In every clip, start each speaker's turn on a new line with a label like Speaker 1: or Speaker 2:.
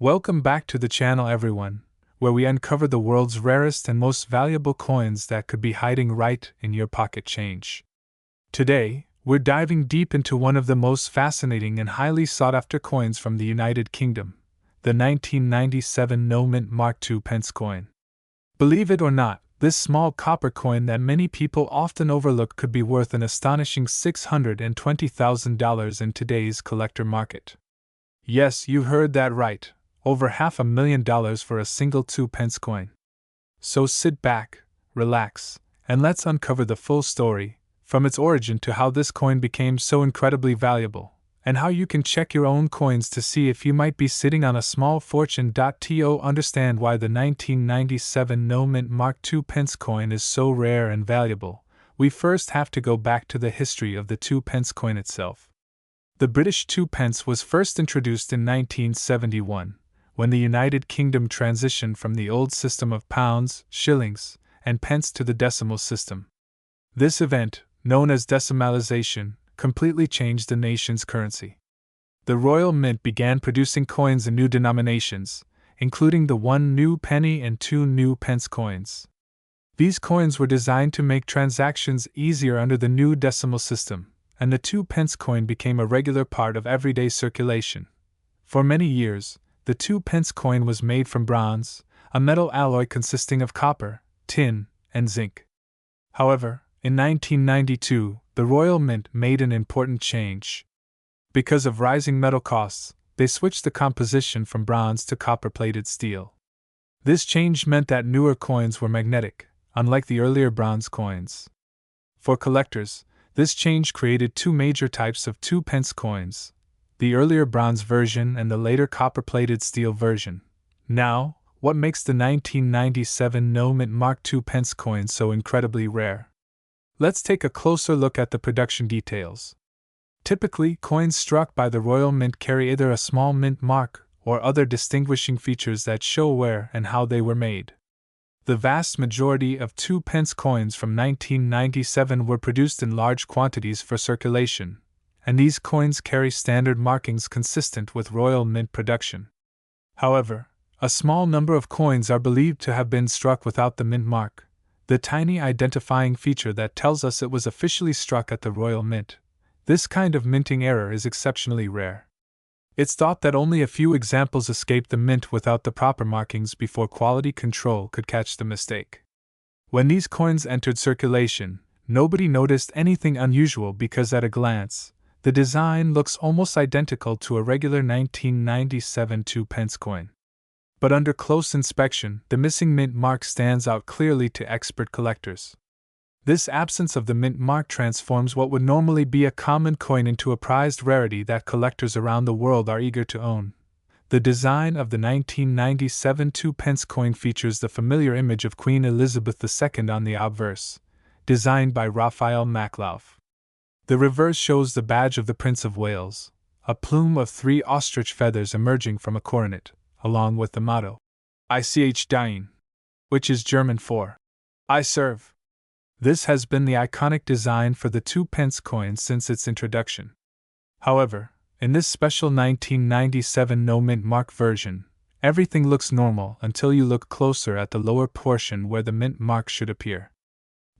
Speaker 1: Welcome back to the channel, everyone, where we uncover the world's rarest and most valuable coins that could be hiding right in your pocket change. Today, we're diving deep into one of the most fascinating and highly sought-after coins from the United Kingdom, the 1997 No Mint Mark II pence coin. Believe it or not, this small copper coin that many people often overlook could be worth an astonishing $620,000 in today's collector market. Yes, you heard that right. Over $500,000 for a single 2-pence coin. So sit back, relax, and let's uncover the full story, from its origin to how this coin became so incredibly valuable, and how you can check your own coins to see if you might be sitting on a small fortune. To understand why the 1997 No Mint Mark II pence coin is so rare and valuable, we first have to go back to the history of the 2-pence coin itself. The British 2-pence was first introduced in 1971. When the United Kingdom transitioned from the old system of pounds, shillings, and pence to the decimal system. This event, known as decimalisation, completely changed the nation's currency. The Royal Mint began producing coins in new denominations, including the 1 new penny and 2 new pence coins. These coins were designed to make transactions easier under the new decimal system, and the 2-pence coin became a regular part of everyday circulation. For many years, the 2-pence coin was made from bronze, a metal alloy consisting of copper, tin, and zinc. However, in 1992, the Royal Mint made an important change. Because of rising metal costs, they switched the composition from bronze to copper-plated steel. This change meant that newer coins were magnetic, unlike the earlier bronze coins. For collectors, this change created two major types of 2-pence coins: the earlier bronze version and the later copper-plated steel version. Now, what makes the 1997 No Mint Mark II pence coin so incredibly rare? Let's take a closer look at the production details. Typically, coins struck by the Royal Mint carry either a small mint mark or other distinguishing features that show where and how they were made. The vast majority of 2-pence coins from 1997 were produced in large quantities for circulation, and these coins carry standard markings consistent with Royal Mint production. However, a small number of coins are believed to have been struck without the mint mark, the tiny identifying feature that tells us it was officially struck at the Royal Mint. This kind of minting error is exceptionally rare. It's thought that only a few examples escaped the mint without the proper markings before quality control could catch the mistake. When these coins entered circulation, nobody noticed anything unusual because at a glance, the design looks almost identical to a regular 1997 2-pence coin. But under close inspection, the missing mint mark stands out clearly to expert collectors. This absence of the mint mark transforms what would normally be a common coin into a prized rarity that collectors around the world are eager to own. The design of the 1997 2-pence coin features the familiar image of Queen Elizabeth II on the obverse, designed by Raphael Maklauf. The reverse shows the badge of the Prince of Wales, a plume of 3 ostrich feathers emerging from a coronet, along with the motto, Ich diene, which is German for I serve. This has been the iconic design for the 2-pence coin since its introduction. However, in this special 1997 No Mint Mark version, everything looks normal until you look closer at the lower portion where the mint mark should appear.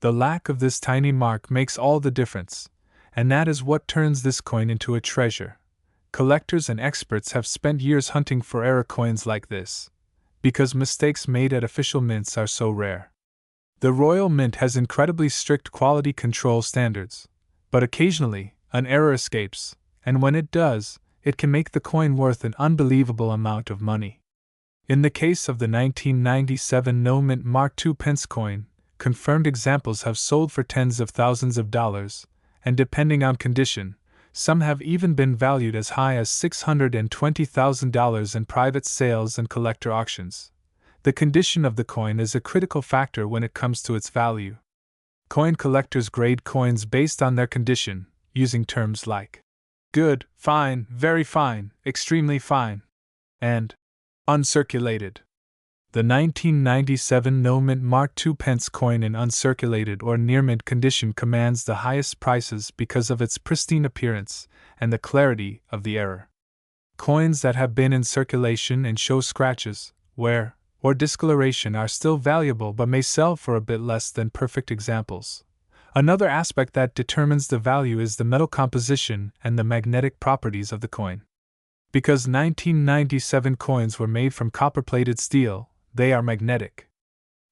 Speaker 1: The lack of this tiny mark makes all the difference, and that is what turns this coin into a treasure. Collectors and experts have spent years hunting for error coins like this, because mistakes made at official mints are so rare. The Royal Mint has incredibly strict quality control standards, but occasionally, an error escapes, and when it does, it can make the coin worth an unbelievable amount of money. In the case of the 1997 No Mint Mark II pence coin, confirmed examples have sold for tens of thousands of dollars, and depending on condition, some have even been valued as high as $620,000 in private sales and collector auctions. The condition of the coin is a critical factor when it comes to its value. Coin collectors grade coins based on their condition, using terms like good, fine, very fine, extremely fine, and uncirculated. The 1997 No Mint Mark II pence coin in uncirculated or near-mint condition commands the highest prices because of its pristine appearance and the clarity of the error. Coins that have been in circulation and show scratches, wear, or discoloration are still valuable but may sell for a bit less than perfect examples. Another aspect that determines the value is the metal composition and the magnetic properties of the coin. Because 1997 coins were made from copper-plated steel, they are magnetic.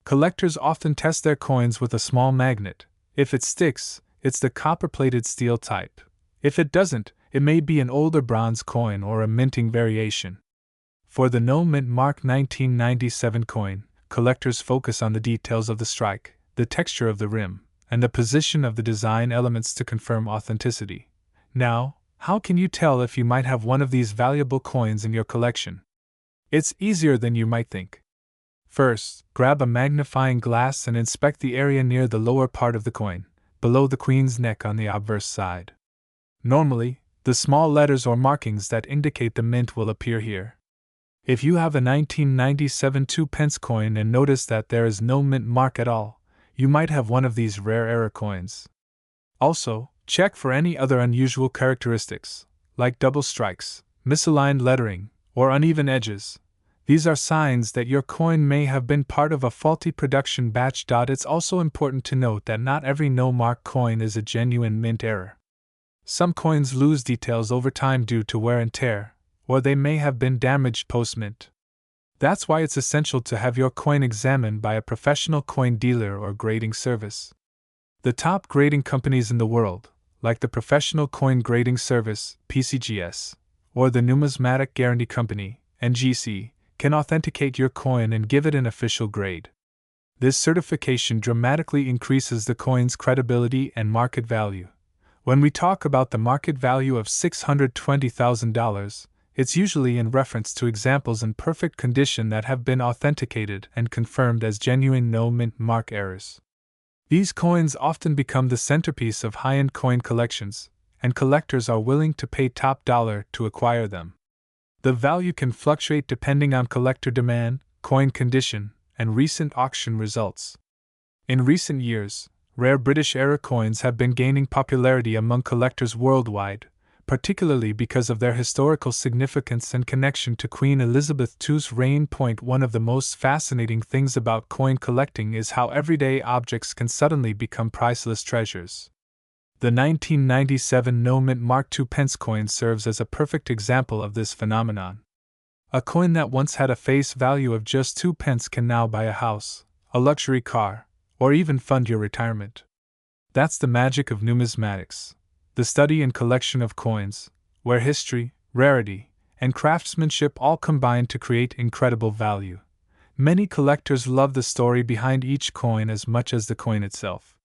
Speaker 1: Collectors often test their coins with a small magnet. If it sticks, it's the copper-plated steel type. If it doesn't, it may be an older bronze coin or a minting variation. For the no mint mark 1997 coin, collectors focus on the details of the strike, the texture of the rim, and the position of the design elements to confirm authenticity. Now, how can you tell if you might have one of these valuable coins in your collection? It's easier than you might think. First, grab a magnifying glass and inspect the area near the lower part of the coin, below the queen's neck on the obverse side. Normally, the small letters or markings that indicate the mint will appear here. If you have a 1997 2-pence coin and notice that there is no mint mark at all, you might have one of these rare error coins. Also, check for any other unusual characteristics, like double strikes, misaligned lettering, or uneven edges. These are signs that your coin may have been part of a faulty production batch. It's also important to note that not every no-mark coin is a genuine mint error. Some coins lose details over time due to wear and tear, or they may have been damaged post-mint. That's why it's essential to have your coin examined by a professional coin dealer or grading service. The top grading companies in the world, like the Professional Coin Grading Service, PCGS, or the Numismatic Guarantee Company, NGC, can authenticate your coin and give it an official grade. This certification dramatically increases the coin's credibility and market value. When we talk about the market value of $620,000, it's usually in reference to examples in perfect condition that have been authenticated and confirmed as genuine no-mint mark errors. These coins often become the centerpiece of high-end coin collections, and collectors are willing to pay top dollar to acquire them. The value can fluctuate depending on collector demand, coin condition, and recent auction results. In recent years, rare British era coins have been gaining popularity among collectors worldwide, particularly because of their historical significance and connection to Queen Elizabeth II's reign. One of the most fascinating things about coin collecting is how everyday objects can suddenly become priceless treasures. The 1997 no-mint mark 2-pence coin serves as a perfect example of this phenomenon. A coin that once had a face value of just 2 pence can now buy a house, a luxury car, or even fund your retirement. That's the magic of numismatics, the study and collection of coins, where history, rarity, and craftsmanship all combine to create incredible value. Many collectors love the story behind each coin as much as the coin itself.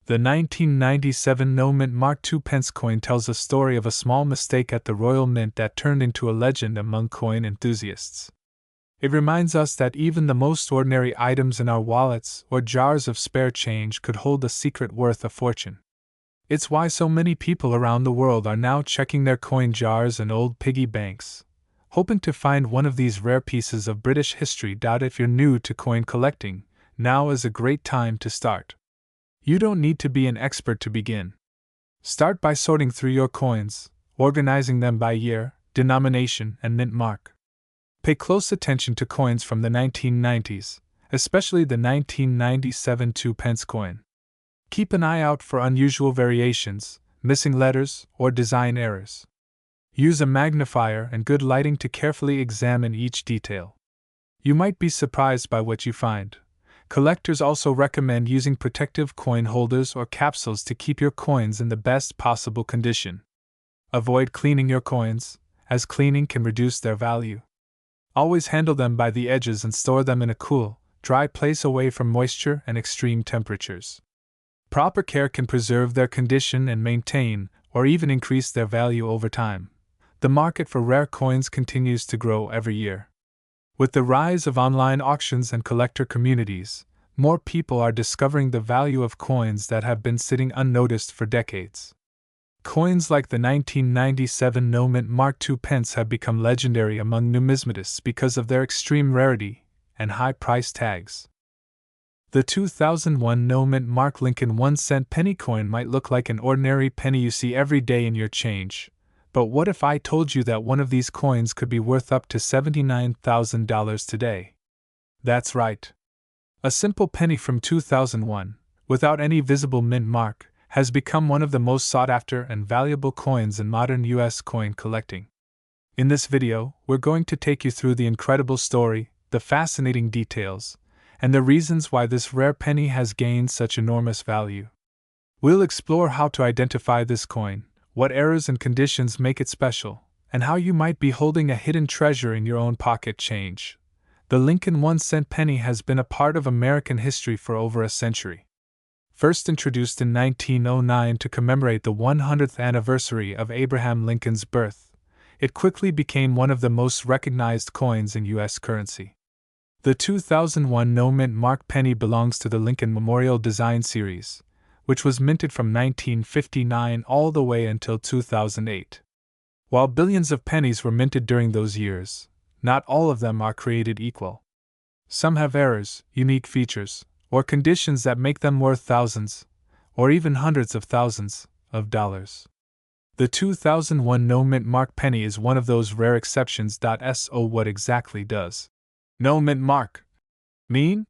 Speaker 1: The 1997 no-mint mark 2-pence coin tells a story of a small mistake at the Royal Mint that turned into a legend among coin enthusiasts. It reminds us that even the most ordinary items in our wallets or jars of spare change could hold a secret worth a fortune. It's why so many people around the world are now checking their coin jars and old piggy banks, hoping to find one of these rare pieces of British history. If you're new to coin collecting, now is a great time to start. You don't need to be an expert to begin. Start by sorting through your coins, organizing them by year, denomination, and mint mark. Pay close attention to coins from the 1990s, especially the 1997 2-pence coin. Keep an eye out for unusual variations, missing letters, or design errors. Use a magnifier and good lighting to carefully examine each detail. You might be surprised by what you find. Collectors also recommend using protective coin holders or capsules to keep your coins in the best possible condition. Avoid cleaning your coins, as cleaning can reduce their value. Always handle them by the edges and store them in a cool, dry place away from moisture and extreme temperatures. Proper care can preserve their condition and maintain, or even increase their value over time. The market for rare coins continues to grow every year. With the rise of online auctions and collector communities, more people are discovering the value of coins that have been sitting unnoticed for decades. Coins like the 1997 no-mint mark 2-pence have become legendary among numismatists because of their extreme rarity and high price tags. The 2001 no-mint mark Lincoln 1-cent penny coin might look like an ordinary penny you see every day in your change, But what if I told you that one of these coins could be worth up to $79,000 today? That's right. A simple penny from 2001, without any visible mint mark, has become one of the most sought-after and valuable coins in modern U.S. coin collecting. In this video, we're going to take you through the incredible story, the fascinating details, and the reasons why this rare penny has gained such enormous value. We'll explore how to identify this coin, what errors and conditions make it special, and how you might be holding a hidden treasure in your own pocket change. The Lincoln 1-cent penny has been a part of American history for over a century. First introduced in 1909 to commemorate the 100th anniversary of Abraham Lincoln's birth, it quickly became one of the most recognized coins in U.S. currency. The 2001 no-mint mark penny belongs to the Lincoln Memorial Design Series, which was minted from 1959 all the way until 2008. While billions of pennies were minted during those years, not all of them are created equal. Some have errors, unique features, or conditions that make them worth thousands, or even hundreds of thousands, of dollars. The 2001 no-mint mark penny is one of those rare exceptions. So what exactly does no mint mark mean?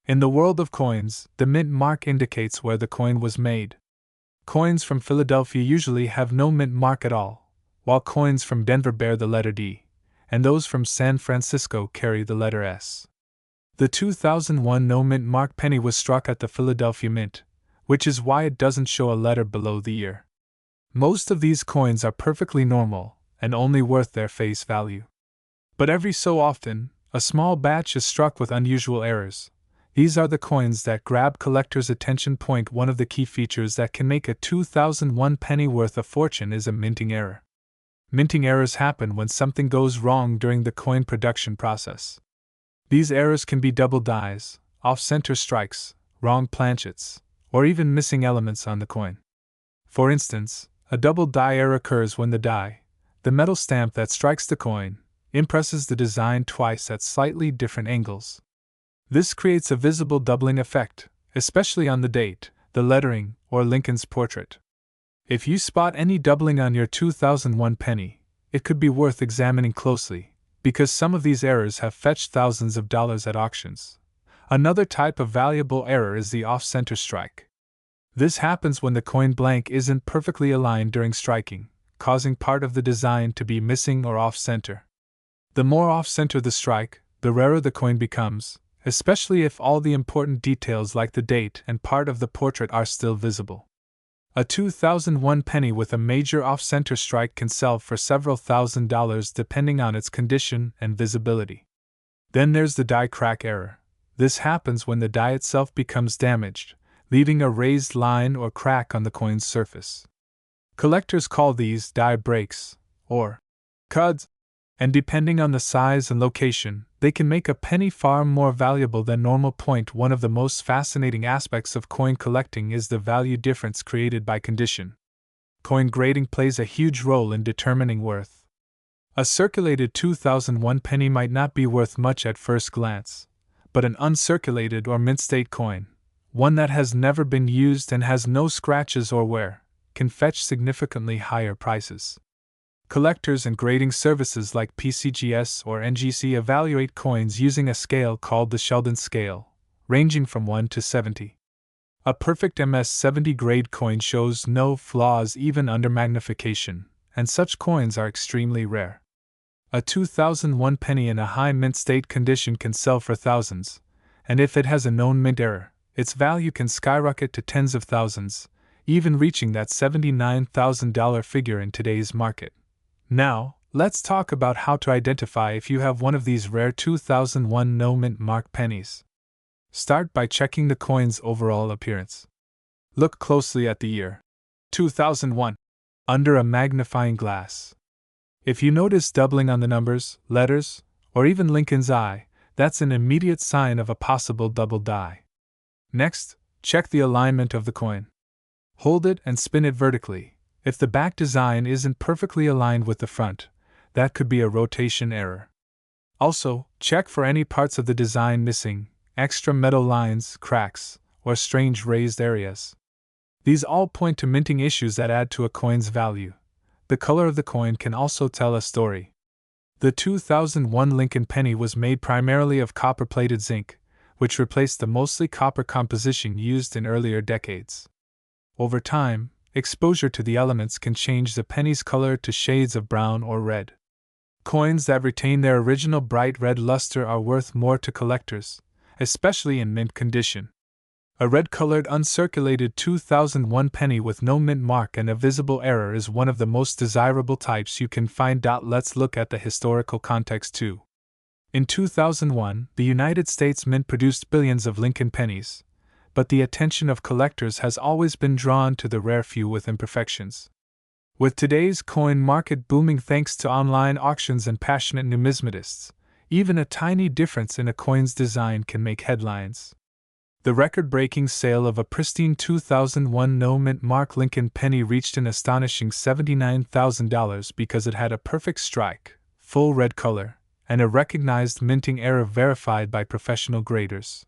Speaker 1: In the world of coins, the mint mark indicates where the coin was made. Coins from Philadelphia usually have no mint mark at all, while coins from Denver bear the letter D, and those from San Francisco carry the letter S. The 2001 no mint mark penny was struck at the Philadelphia Mint, which is why it doesn't show a letter below the year. Most of these coins are perfectly normal and only worth their face value. But every so often, a small batch is struck with unusual errors. These are the coins that grab collectors' attention. One of the key features that can make a 2001 penny worth a fortune is a minting error. Minting errors happen when something goes wrong during the coin production process. These errors can be double dies, off-center strikes, wrong planchets, or even missing elements on the coin. For instance, a double die error occurs when the die, the metal stamp that strikes the coin, impresses the design twice at slightly different angles. This creates a visible doubling effect, especially on the date, the lettering, or Lincoln's portrait. If you spot any doubling on your 2001 penny, it could be worth examining closely, because some of these errors have fetched thousands of dollars at auctions. Another type of valuable error is the off-center strike. This happens when the coin blank isn't perfectly aligned during striking, causing part of the design to be missing or off-center. The more off-center the strike, the rarer the coin becomes, especially if all the important details like the date and part of the portrait are still visible. A 2001 penny with a major off-center strike can sell for several $1,000s depending on its condition and visibility. Then there's the die crack error. This happens when the die itself becomes damaged, leaving a raised line or crack on the coin's surface. Collectors call these die breaks, or cuds, and depending on the size and location, they can make a penny far more valuable than normal. One of the most fascinating aspects of coin collecting is the value difference created by condition. Coin grading plays a huge role in determining worth. A circulated 2001 penny might not be worth much at first glance, but an uncirculated or mint-state coin, one that has never been used and has no scratches or wear, can fetch significantly higher prices. Collectors and grading services like PCGS or NGC evaluate coins using a scale called the Sheldon scale, ranging from 1 to 70. A perfect MS-70 grade coin shows no flaws even under magnification, and such coins are extremely rare. A 2001 penny in a high mint state condition can sell for thousands, and if it has a known mint error, its value can skyrocket to tens of thousands, even reaching that $79,000 figure in today's market. Now, let's talk about how to identify if you have one of these rare 2001 no-mint mark pennies. Start by checking the coin's overall appearance. Look closely at the year 2001 under a magnifying glass. If you notice doubling on the numbers, letters, or even Lincoln's eye, that's an immediate sign of a possible double die. Next, check the alignment of the coin. Hold it and spin it vertically. If the back design isn't perfectly aligned with the front, that could be a rotation error. Also, check for any parts of the design missing, extra metal lines, cracks, or strange raised areas. These all point to minting issues that add to a coin's value. the color of the coin can also tell a story. The 2001 Lincoln penny was made primarily of copper-plated zinc, which replaced the mostly copper composition used in earlier decades. Over time, exposure to the elements can change the penny's color to shades of brown or red. Coins that retain their original bright red luster are worth more to collectors, especially in mint condition. A red-colored uncirculated 2001 penny with no mint mark and a visible error is one of the most desirable types you can find. Let's look at the historical context too. In 2001, the United States Mint produced billions of Lincoln pennies, but the attention of collectors has always been drawn to the rare few with imperfections. With today's coin market booming thanks to online auctions and passionate numismatists, even a tiny difference in a coin's design can make headlines. The record-breaking sale of a pristine 2001 no-mint mark Lincoln penny reached an astonishing $79,000 because it had a perfect strike, full red color, and a recognized minting error verified by professional graders.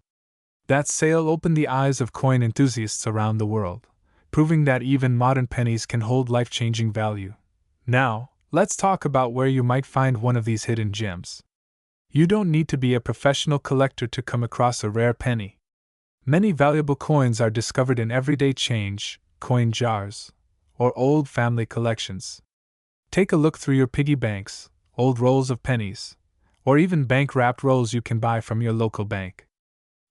Speaker 1: That sale opened the eyes of coin enthusiasts around the world, proving that even modern pennies can hold life-changing value. Now, let's talk about where you might find one of these hidden gems. You don't need to be a professional collector to come across a rare penny. Many valuable coins are discovered in everyday change, coin jars, or old family collections. Take a look through your piggy banks, old rolls of pennies, or even bank-wrapped rolls you can buy from your local bank.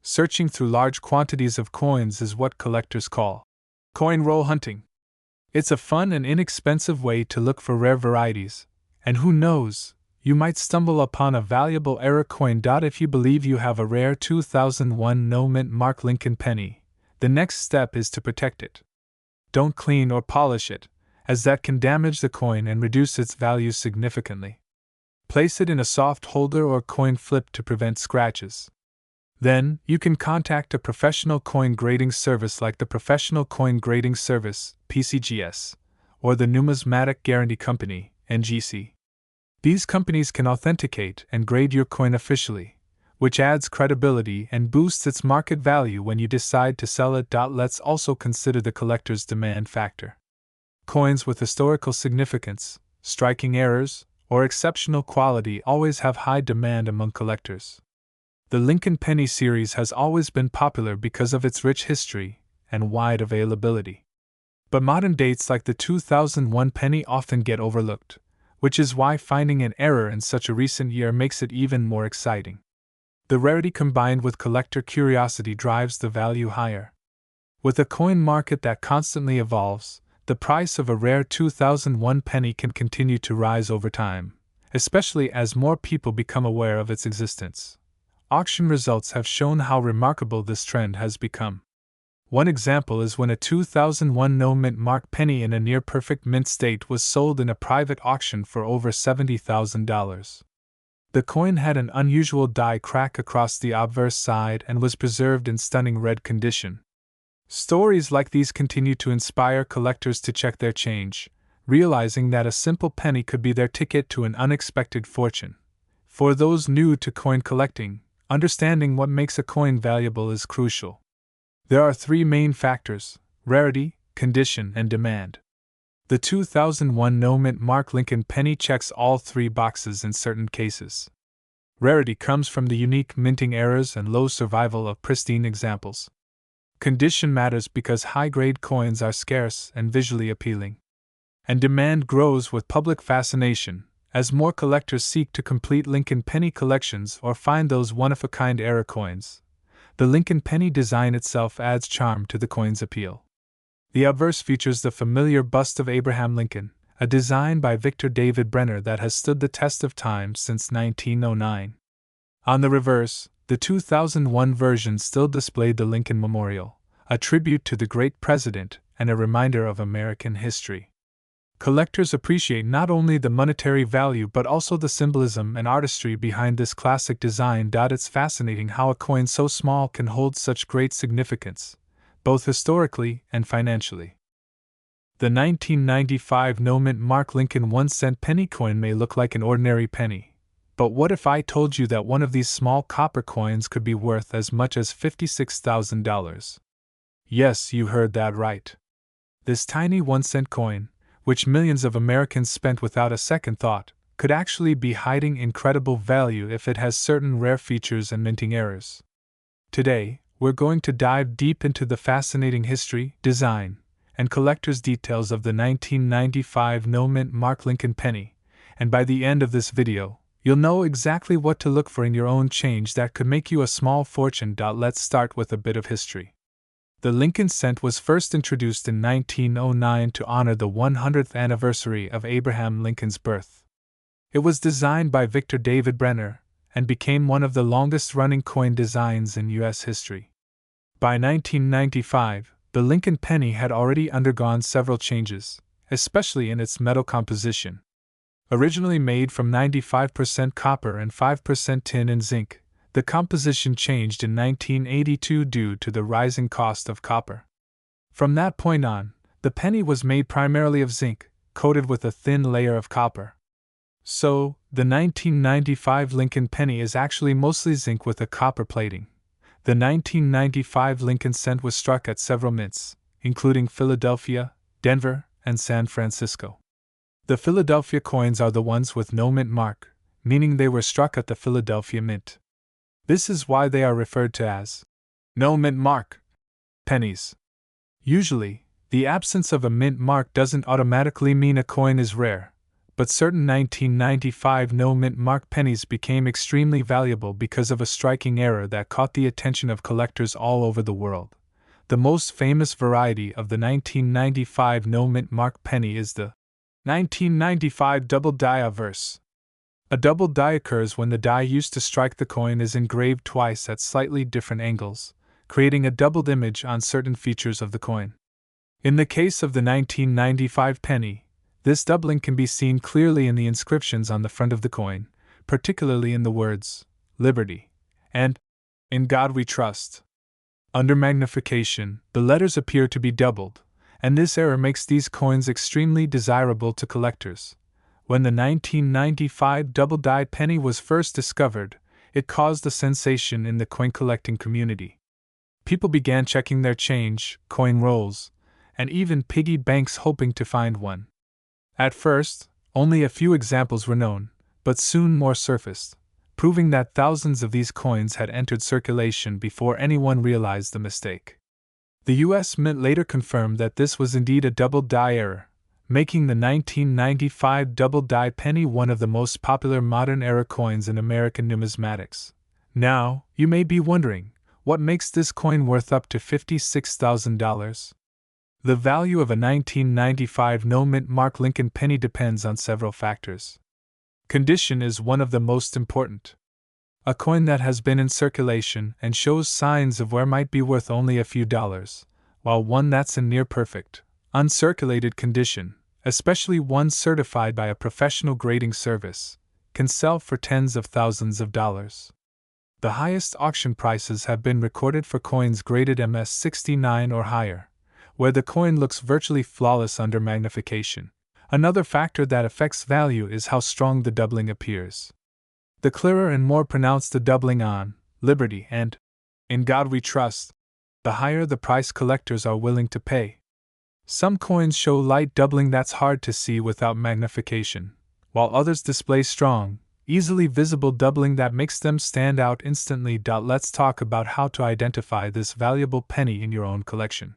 Speaker 1: Searching through large quantities of coins is what collectors call coin roll hunting. It's a fun and inexpensive way to look for rare varieties, and who knows, you might stumble upon a valuable error coin. If you believe you have a rare 2001 no-mint mark Lincoln penny, the next step is to protect it. Don't clean or polish it, as that can damage the coin and reduce its value significantly. Place it in a soft holder or coin flip to prevent scratches. Then, you can contact a professional coin grading service like the Professional Coin Grading Service, PCGS, or the Numismatic Guarantee Company, NGC. These companies can authenticate and grade your coin officially, which adds credibility and boosts its market value when you decide to sell it. Let's also consider the collector's demand factor. Coins with historical significance, striking errors, or exceptional quality always have high demand among collectors. The Lincoln penny series has always been popular because of its rich history and wide availability. But modern dates like the 2001 penny often get overlooked, which is why finding an error in such a recent year makes it even more exciting. The rarity combined with collector curiosity drives the value higher. With a coin market that constantly evolves, the price of a rare 2001 penny can continue to rise over time, especially as more people become aware of its existence. Auction results have shown how remarkable this trend has become. One example is when a 2001 no-mint mark penny in a near-perfect mint state was sold in a private auction for over $70,000. The coin had an unusual die crack across the obverse side and was preserved in stunning red condition. Stories like these continue to inspire collectors to check their change, realizing that a simple penny could be their ticket to an unexpected fortune. For those new to coin collecting, understanding what makes a coin valuable is crucial. There are three main factors: rarity, condition, and demand. The 2001 no-mint mark Lincoln penny checks all three boxes in certain cases. Rarity comes from the unique minting errors and low survival of pristine examples. Condition matters because high-grade coins are scarce and visually appealing. And demand grows with public fascination, as more collectors seek to complete Lincoln penny collections or find those one-of-a-kind error coins. The Lincoln penny design itself adds charm to the coin's appeal. The obverse features the familiar bust of Abraham Lincoln, a design by Victor David Brenner that has stood the test of time since 1909. On the reverse, the 2001 version still displayed the Lincoln Memorial, a tribute to the great president and a reminder of American history. Collectors appreciate not only the monetary value but also the symbolism and artistry behind this classic design. It's fascinating how a coin so small can hold such great significance, both historically and financially. The 1995 no-mint mark Lincoln 1-cent penny coin may look like an ordinary penny, but what if I told you that one of these small copper coins could be worth as much as $56,000? Yes, you heard that right. This tiny 1-cent coin, which millions of Americans spent without a second thought, could actually be hiding incredible value if it has certain rare features and minting errors. Today, we're going to dive deep into the fascinating history, design, and collector's details of the 1995 no-mint mark Lincoln penny, and by the end of this video, you'll know exactly what to look for in your own change that could make you a small fortune. Let's start with a bit of history. The Lincoln cent was first introduced in 1909 to honor the 100th anniversary of Abraham Lincoln's birth. It was designed by Victor David Brenner and became one of the longest-running coin designs in U.S. history. By 1995, the Lincoln penny had already undergone several changes, especially in its metal composition. Originally made from 95% copper and 5% tin and zinc, the composition changed in 1982 due to the rising cost of copper. From that point on, the penny was made primarily of zinc, coated with a thin layer of copper. So, the 1995 Lincoln penny is actually mostly zinc with a copper plating. The 1995 Lincoln cent was struck at several mints, including Philadelphia, Denver, and San Francisco. The Philadelphia coins are the ones with no mint mark, meaning they were struck at the Philadelphia Mint. This is why they are referred to as no mint mark pennies. Usually, the absence of a mint mark doesn't automatically mean a coin is rare, but certain 1995 no mint mark pennies became extremely valuable because of a striking error that caught the attention of collectors all over the world. The most famous variety of the 1995 no mint mark penny is the 1995 double die averse. A double die occurs when the die used to strike the coin is engraved twice at slightly different angles, creating a doubled image on certain features of the coin. In the case of the 1995 penny, this doubling can be seen clearly in the inscriptions on the front of the coin, particularly in the words, Liberty, and In God We Trust. Under magnification, the letters appear to be doubled, and this error makes these coins extremely desirable to collectors. When the 1995 double-die penny was first discovered, it caused a sensation in the coin collecting community. People began checking their change, coin rolls, and even piggy banks hoping to find one. At first, only a few examples were known, but soon more surfaced, proving that thousands of these coins had entered circulation before anyone realized the mistake. The U.S. Mint later confirmed that this was indeed a double-die error, making the 1995 double-die penny one of the most popular modern-era coins in American numismatics. Now, you may be wondering, what makes this coin worth up to $56,000? The value of a 1995 no-mint mark Lincoln penny depends on several factors. Condition is one of the most important. A coin that has been in circulation and shows signs of wear might be worth only a few dollars, while one that's in near-perfect, uncirculated condition, especially one certified by a professional grading service, can sell for tens of thousands of dollars. The highest auction prices have been recorded for coins graded MS-69 or higher, where the coin looks virtually flawless under magnification. Another factor that affects value is how strong the doubling appears. The clearer and more pronounced the doubling on Liberty and In God We Trust, the higher the price collectors are willing to pay. Some coins show light doubling that's hard to see without magnification, while others display strong, easily visible doubling that makes them stand out instantly. Let's talk about how to identify this valuable penny in your own collection.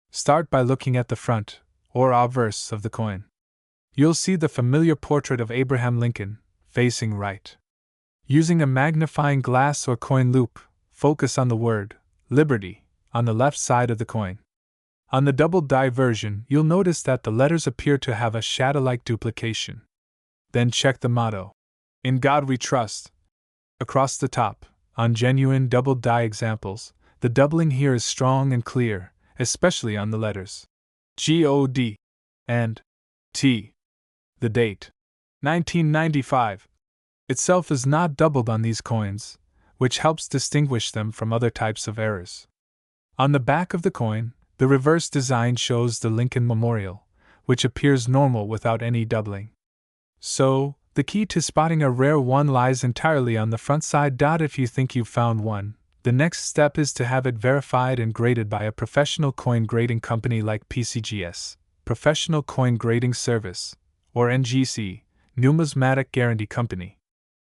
Speaker 1: Start by looking at the front, or obverse, of the coin. You'll see the familiar portrait of Abraham Lincoln, facing right. Using a magnifying glass or coin loop, focus on the word Liberty on the left side of the coin. On the double-die version, you'll notice that the letters appear to have a shadow-like duplication. Then check the motto, In God We Trust, across the top. On genuine double-die examples, the doubling here is strong and clear, especially on the letters God and T. The date, 1995, itself is not doubled on these coins, which helps distinguish them from other types of errors. On the back of the coin, the reverse design shows the Lincoln Memorial, which appears normal without any doubling. So, the key to spotting a rare one lies entirely on the front side. If you think you've found one, the next step is to have it verified and graded by a professional coin grading company like PCGS. Professional Coin Grading Service, or NGC, Numismatic Guarantee Company.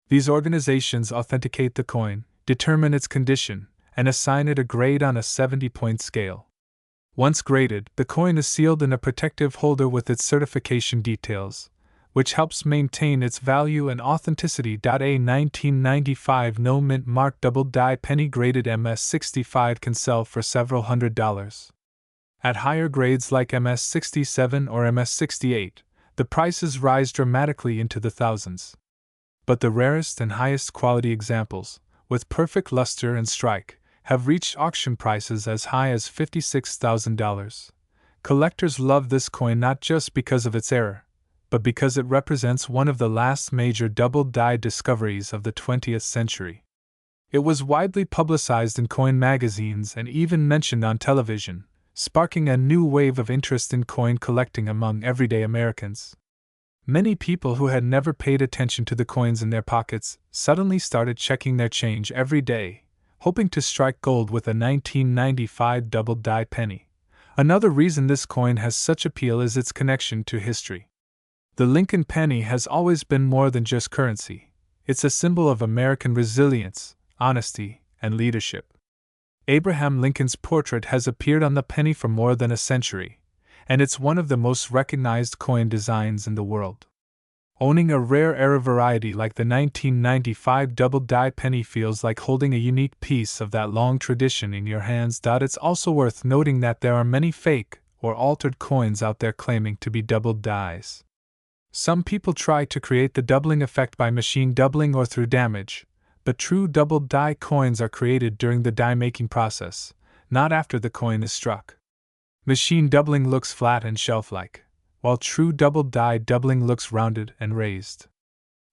Speaker 1: These organizations authenticate the coin, determine its condition, and assign it a grade on a 70-point scale. Once graded, the coin is sealed in a protective holder with its certification details, which helps maintain its value and authenticity. A 1995 no mint mark double die penny graded MS65 can sell for several $100s. At higher grades like MS67 or MS68, the prices rise dramatically into the thousands. But the rarest and highest quality examples, with perfect luster and strike, have reached auction prices as high as $56,000. Collectors love this coin not just because of its error, but because it represents one of the last major double die discoveries of the 20th century. It was widely publicized in coin magazines and even mentioned on television, sparking a new wave of interest in coin collecting among everyday Americans. Many people who had never paid attention to the coins in their pockets suddenly started checking their change every day, hoping to strike gold with a 1995 double die penny. Another reason this coin has such appeal is its connection to history. The Lincoln penny has always been more than just currency. It's a symbol of American resilience, honesty, and leadership. Abraham Lincoln's portrait has appeared on the penny for more than a century, and it's one of the most recognized coin designs in the world. Owning a rare era variety like the 1995 double die penny feels like holding a unique piece of that long tradition in your hands. It's also worth noting that there are many fake or altered coins out there claiming to be double dies. Some people try to create the doubling effect by machine doubling or through damage, but true double die coins are created during the die making process, not after the coin is struck. Machine doubling looks flat and shelf-like, while true double die doubling looks rounded and raised.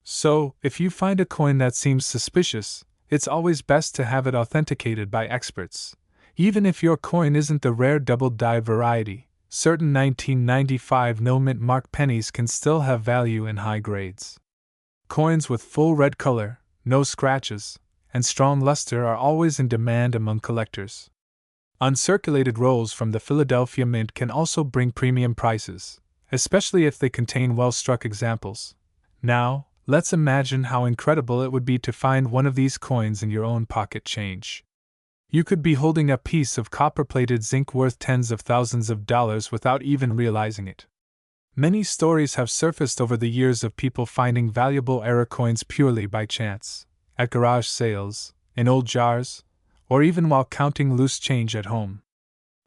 Speaker 1: So, if you find a coin that seems suspicious, it's always best to have it authenticated by experts. Even if your coin isn't the rare double die variety, certain 1995 no mint mark pennies can still have value in high grades. Coins with full red color, no scratches, and strong luster are always in demand among collectors. Uncirculated rolls from the Philadelphia Mint can also bring premium prices, especially if they contain well-struck examples. Now, let's imagine how incredible it would be to find one of these coins in your own pocket change. You could be holding a piece of copper-plated zinc worth tens of thousands of dollars without even realizing it. Many stories have surfaced over the years of people finding valuable era coins purely by chance, at garage sales, in old jars, or even while counting loose change at home.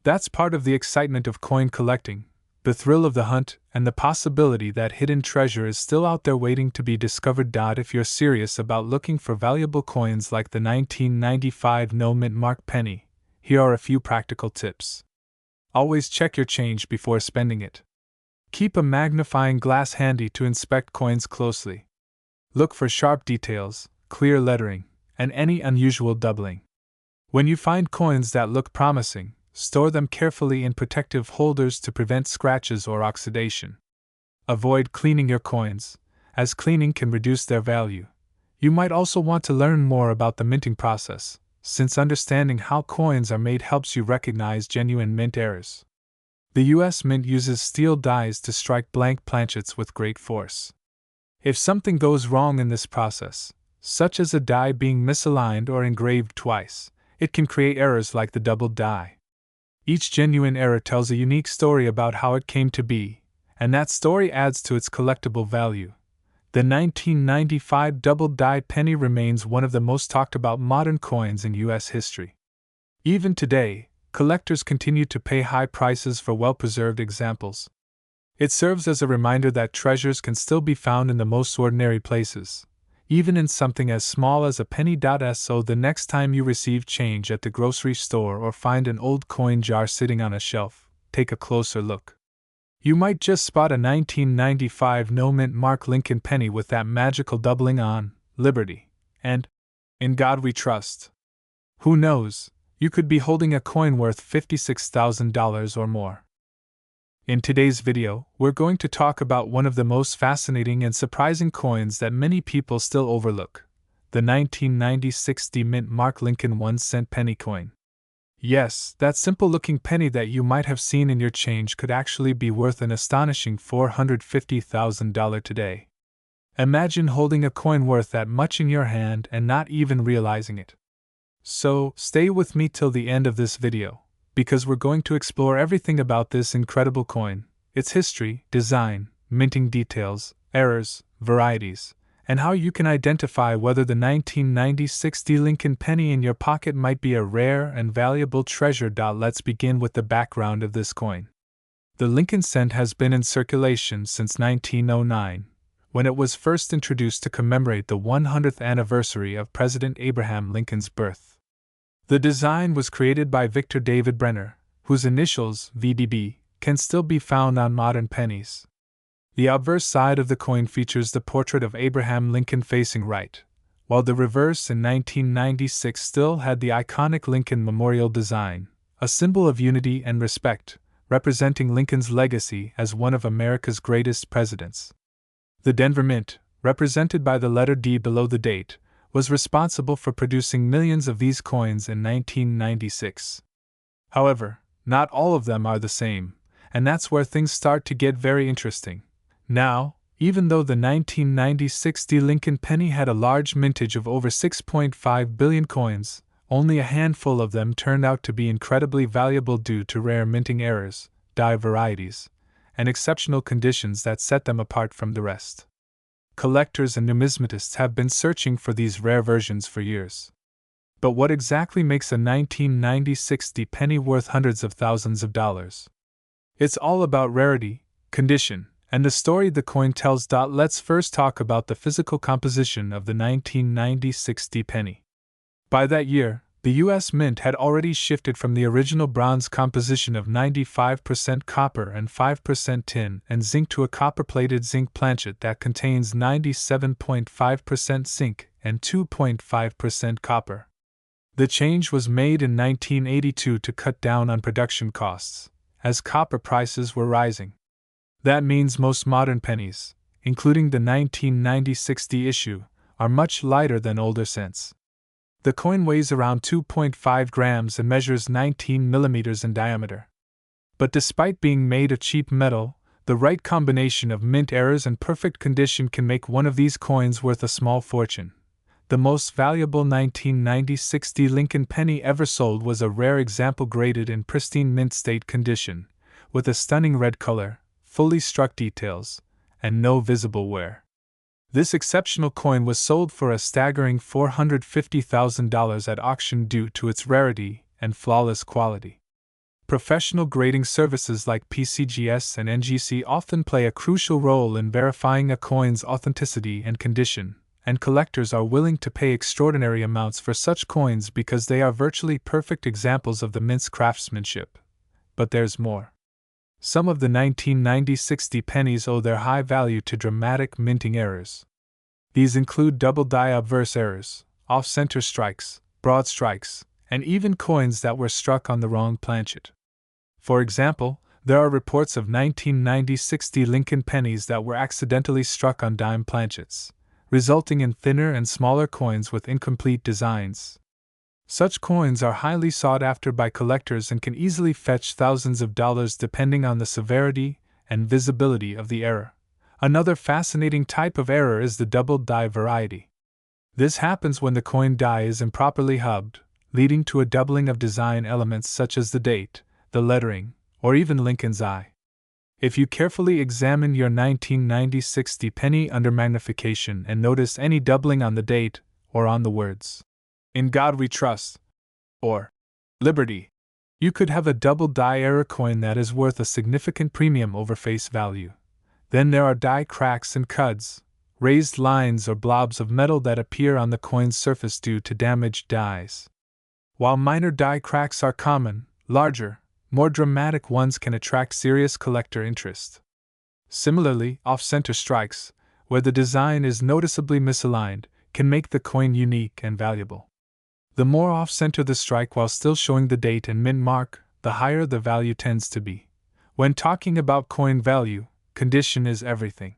Speaker 1: That's part of the excitement of coin collecting, the thrill of the hunt, and the possibility that hidden treasure is still out there waiting to be discovered. If you're serious about looking for valuable coins like the 1995 no mint mark penny, here are a few practical tips. Always check your change before spending it. Keep a magnifying glass handy to inspect coins closely. Look for sharp details, clear lettering, and any unusual doubling. When you find coins that look promising, store them carefully in protective holders to prevent scratches or oxidation. Avoid cleaning your coins, as cleaning can reduce their value. You might also want to learn more about the minting process, since understanding how coins are made helps you recognize genuine mint errors. The U.S. Mint uses steel dies to strike blank planchets with great force. If something goes wrong in this process, such as a die being misaligned or engraved twice, it can create errors like the double die. Each genuine error tells a unique story about how it came to be, and that story adds to its collectible value. The 1995 double die penny remains one of the most talked about modern coins in U.S. history. Even today, collectors continue to pay high prices for well-preserved examples. It serves as a reminder that treasures can still be found in the most ordinary places, even in something as small as a penny. So the next time you receive change at the grocery store or find an old coin jar sitting on a shelf, take a closer look. You might just spot a 1995 no mint mark Lincoln penny with that magical doubling on Liberty, and in God we trust. Who knows, you could be holding a coin worth $56,000 or more. In today's video, we're going to talk about one of the most fascinating and surprising coins that many people still overlook, the 1996 mint mark Lincoln 1-cent penny coin. Yes, that simple-looking penny that you might have seen in your change could actually be worth an astonishing $450,000 today. Imagine holding a coin worth that much in your hand and not even realizing it. So, stay with me till the end of this video, because we're going to explore everything about this incredible coin, its history, design, minting details, errors, varieties, and how you can identify whether the 1996 Lincoln penny in your pocket might be a rare and valuable treasure. Let's begin with the background of this coin. The Lincoln cent has been in circulation since 1909, when it was first introduced to commemorate the 100th anniversary of President Abraham Lincoln's birth. The design was created by Victor David Brenner, whose initials, VDB, can still be found on modern pennies. The obverse side of the coin features the portrait of Abraham Lincoln facing right, while the reverse in 1996 still had the iconic Lincoln Memorial design, a symbol of unity and respect, representing Lincoln's legacy as one of America's greatest presidents. The Denver Mint, represented by the letter D below the date, was responsible for producing millions of these coins in 1996. However, not all of them are the same, and that's where things start to get very interesting. Now, even though the 1996 Lincoln penny had a large mintage of over 6.5 billion coins, only a handful of them turned out to be incredibly valuable due to rare minting errors, die varieties, and exceptional conditions that set them apart from the rest. Collectors and numismatists have been searching for these rare versions for years. But what exactly makes a 1996 penny worth hundreds of thousands of dollars? It's all about rarity, condition, and the story the coin tells. Let's first talk about the physical composition of the 1996 penny. By that year, the U.S. Mint had already shifted from the original bronze composition of 95% copper and 5% tin and zinc to a copper-plated zinc planchet that contains 97.5% zinc and 2.5% copper. The change was made in 1982 to cut down on production costs, as copper prices were rising. That means most modern pennies, including the 1996 issue, are much lighter than older cents. The coin weighs around 2.5 grams and measures 19 millimeters in diameter. But despite being made of cheap metal, the right combination of mint errors and perfect condition can make one of these coins worth a small fortune. The most valuable 1996 Lincoln penny ever sold was a rare example graded in pristine mint state condition, with a stunning red color, fully struck details, and no visible wear. This exceptional coin was sold for a staggering $450,000 at auction due to its rarity and flawless quality. Professional grading services like PCGS and NGC often play a crucial role in verifying a coin's authenticity and condition, and collectors are willing to pay extraordinary amounts for such coins because they are virtually perfect examples of the mint's craftsmanship. But there's more. Some of the 1996 pennies owe their high value to dramatic minting errors. These include double die obverse errors, off-center strikes, broad strikes, and even coins that were struck on the wrong planchet. For example, there are reports of 1996 Lincoln pennies that were accidentally struck on dime planchets, resulting in thinner and smaller coins with incomplete designs. Such coins are highly sought after by collectors and can easily fetch thousands of dollars depending on the severity and visibility of the error. Another fascinating type of error is the double die variety. This happens when the coin die is improperly hubbed, leading to a doubling of design elements such as the date, the lettering, or even Lincoln's eye. If you carefully examine your 1996 penny under magnification and notice any doubling on the date or on the words, "In God We Trust," or "Liberty," you could have a double die error coin that is worth a significant premium over face value. Then there are die cracks and cuds, raised lines or blobs of metal that appear on the coin's surface due to damaged dies. While minor die cracks are common, larger, more dramatic ones can attract serious collector interest. Similarly, off-center strikes, where the design is noticeably misaligned, can make the coin unique and valuable. The more off-center the strike while still showing the date and mint mark, the higher the value tends to be. When talking about coin value, condition is everything.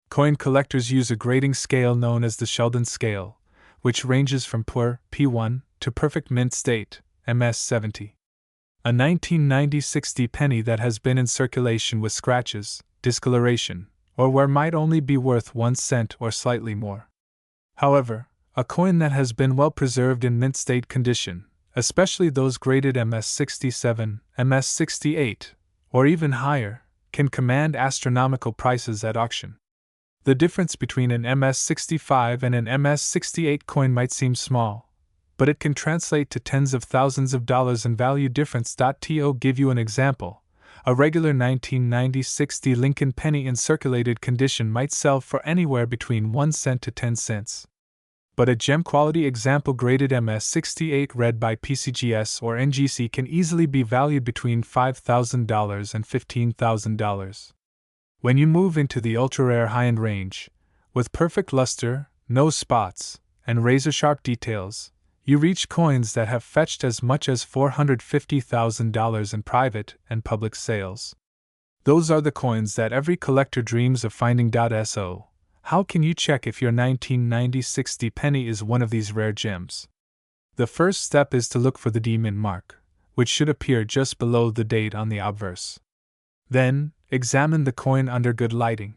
Speaker 1: Coin collectors use a grading scale known as the Sheldon scale, which ranges from poor, P1, to perfect mint state, MS 70. A 1990-60 penny that has been in circulation with scratches, discoloration, or wear might only be worth 1 cent or slightly more. However, a coin that has been well preserved in mint state condition, especially those graded MS67, MS68, or even higher, can command astronomical prices at auction. The difference between an MS65 and an MS68 coin might seem small, but it can translate to tens of thousands of dollars in value difference. To give you an example, a regular 1990-60 Lincoln penny in circulated condition might sell for anywhere between 1 cent to 10 cents. But a gem-quality example graded MS68 read by PCGS or NGC can easily be valued between $5,000 and $15,000. When you move into the ultra-rare high-end range, with perfect luster, no spots, and razor-sharp details, you reach coins that have fetched as much as $450,000 in private and public sales. Those are the coins that every collector dreams of finding. So, how can you check if your 1990-60 penny is one of these rare gems? The first step is to look for the D-Mint mark, which should appear just below the date on the obverse. Then, examine the coin under good lighting.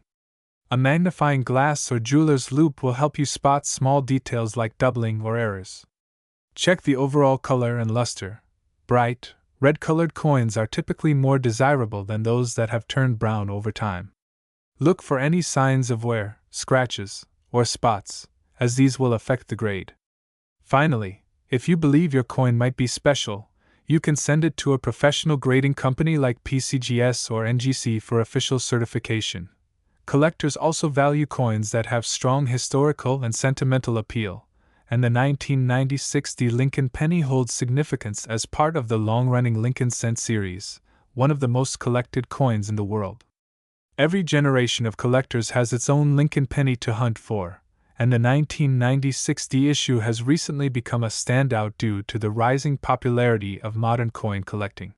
Speaker 1: A magnifying glass or jeweler's loupe will help you spot small details like doubling or errors. Check the overall color and luster. Bright, red-colored coins are typically more desirable than those that have turned brown over time. Look for any signs of wear, scratches, or spots, as these will affect the grade. Finally, if you believe your coin might be special, you can send it to a professional grading company like PCGS or NGC for official certification. Collectors also value coins that have strong historical and sentimental appeal, and the 1990-60 Lincoln penny holds significance as part of the long-running Lincoln cent series, one of the most collected coins in the world. Every generation of collectors has its own Lincoln penny to hunt for, and the 1990-60 issue has recently become a standout due to the rising popularity of modern coin collecting.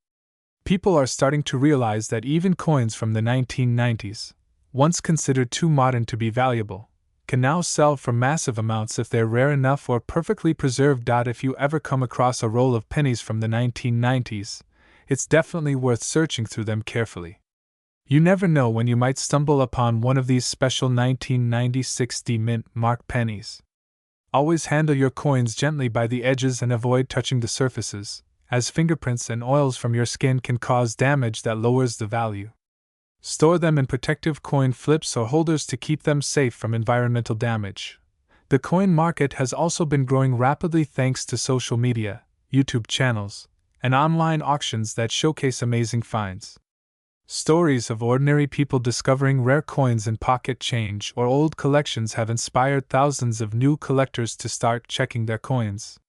Speaker 1: People are starting to realize that even coins from the 1990s, once considered too modern to be valuable, can now sell for massive amounts if they're rare enough or perfectly preserved. If you ever come across a roll of pennies from the 1990s, it's definitely worth searching through them carefully. You never know when you might stumble upon one of these special 1990-60 mint mark pennies. Always handle your coins gently by the edges and avoid touching the surfaces, as fingerprints and oils from your skin can cause damage that lowers the value. Store them in protective coin flips or holders to keep them safe from environmental damage. The coin market has also been growing rapidly thanks to social media, YouTube channels, and online auctions that showcase amazing finds. Stories of ordinary people discovering rare coins in pocket change or old collections have inspired thousands of new collectors to start checking their coins.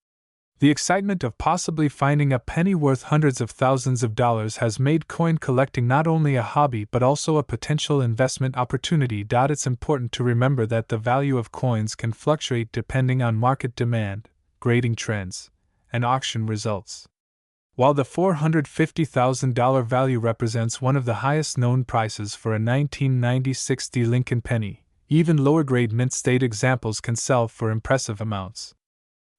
Speaker 1: The excitement of possibly finding a penny worth hundreds of thousands of dollars has made coin collecting not only a hobby but also a potential investment opportunity. It's important to remember that the value of coins can fluctuate depending on market demand, grading trends, and auction results. While the $450,000 value represents one of the highest known prices for a 1990-60 Lincoln penny, even lower-grade mint state examples can sell for impressive amounts.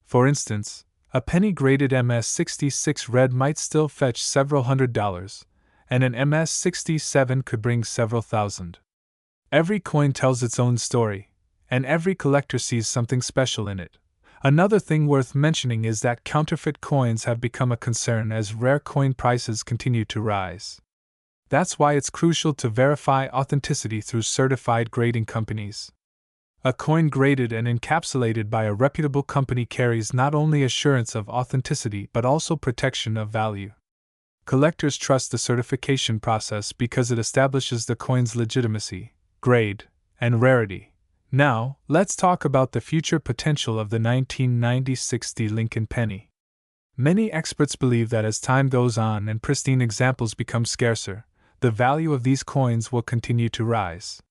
Speaker 1: For instance, a penny graded MS66 red might still fetch several $100s, and an MS67 could bring several thousand. Every coin tells its own story, and every collector sees something special in it. Another thing worth mentioning is that counterfeit coins have become a concern as rare coin prices continue to rise. That's why it's crucial to verify authenticity through certified grading companies. A coin graded and encapsulated by a reputable company carries not only assurance of authenticity but also protection of value. Collectors trust the certification process because it establishes the coin's legitimacy, grade, and rarity. Now, let's talk about the future potential of the 1990-60 Lincoln penny. Many experts believe that as time goes on and pristine examples become scarcer, the value of these coins will continue to rise.